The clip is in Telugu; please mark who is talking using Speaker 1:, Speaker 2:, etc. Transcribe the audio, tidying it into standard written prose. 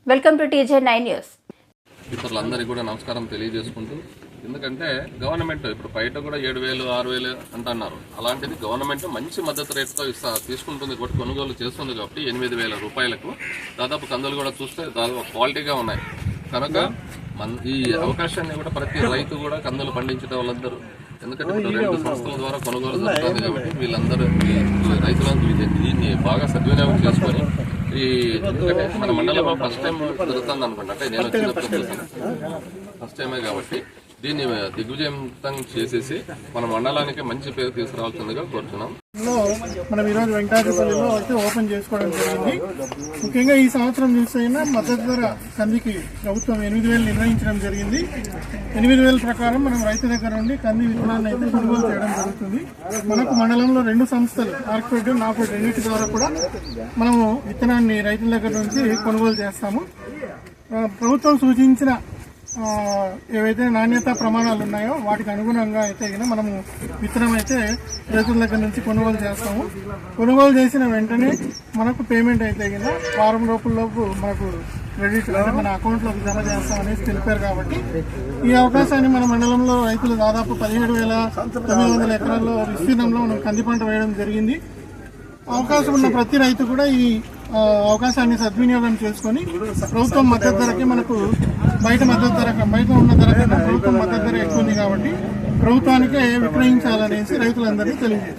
Speaker 1: Welcome to TJ9 news.
Speaker 2: మిత్రులందరికీ కూడా నమస్కారం తెలియజేసుకుంటూ, ఎందుకంటే గవర్నమెంట్ ఇప్పుడు బయట కూడా 7,000 6,000 అంటున్నారు. అలాంటిది గవర్నమెంట్ మంచి మద్దతు రేటుతో తీసుకుంటుంది కాబట్టి, కొనుగోలు చేస్తుంది కాబట్టి 8,000 రూపాయలకు దాదాపు కందులు కూడా చూస్తే దాదాపు క్వాలిటీగా ఉన్నాయి. కనుక ఈ అవకాశాన్ని కూడా ప్రతి రైతు కూడా కందులు పండించే వాళ్ళందరూ, ఎందుకంటే ఇప్పుడు 2 సంస్థల ద్వారా కొనుగోలు జరుగుతుంది కాబట్టి వీళ్ళందరూ రైతులందరూ దీన్ని బాగా సద్వినియోగం చేసుకొని ఎందుకంటే మన మండలంలో ఫస్ట్ టైం జరుగుతుంది అనుకుంటా. అంటే నేను వచ్చినప్పుడు ఫస్ట్ టైమే కాబట్టి దీన్ని దిగ్విజయంతం చేసేసి మన మండలానికి మంచి పేరు తీసుకురావాల్సిందిగా కోరుతున్నాం.
Speaker 3: మనం ఈరోజు వెంకటాచలపల్లిలో అయితే ఓపెన్ చేసుకోవడం జరిగింది. ముఖ్యంగా ఈ సంవత్సరం చూస్తే మద్దతు ధర కందికి ప్రభుత్వం 8,000 నిర్ణయించడం జరిగింది. 8,000 ప్రకారం మనం రైతు దగ్గర నుండి కంది విత్తనాన్ని అయితే కొనుగోలు చేయడం జరుగుతుంది. మనకు మండలంలో 2 సంస్థలు ఆర్క్ఫెడ్, నాఫెడ్ రెండింటి ద్వారా కూడా మనము విత్తనాన్ని రైతుల దగ్గర నుంచి కొనుగోలు చేస్తాము. ప్రభుత్వం సూచించిన ఏవైతే నాణ్యత ప్రమాణాలు ఉన్నాయో వాటికి అనుగుణంగా అయితే మనము విత్తనం అయితే రైతుల దగ్గర నుంచి కొనుగోలు చేస్తాము. కొనుగోలు చేసిన వెంటనే మనకు పేమెంట్ అయితే వారం రోజుల్లోపు మనకు క్రెడిట్ అంటే మన అకౌంట్లోకి జమ చేస్తామనేసి తెలిపారు. కాబట్టి ఈ అవకాశాన్ని మన మండలంలో రైతులు దాదాపు 17,900 ఎకరాల్లో విస్తీర్ణంలో మనం కంది పంట వేయడం జరిగింది. అవకాశం ఉన్న ప్రతి రైతు కూడా ఈ అవకాశాన్ని సద్వినియోగం చేసుకుని ప్రభుత్వం మద్దతు ధరకి మనకు బయట ఉన్న ధర కన్నా ప్రభుత్వం మద్దతు ధర ఎక్కువ ఉంది కాబట్టి ప్రభుత్వానికే విక్రయించాలనేసి రైతులందరినీ తెలియజేస్తారు.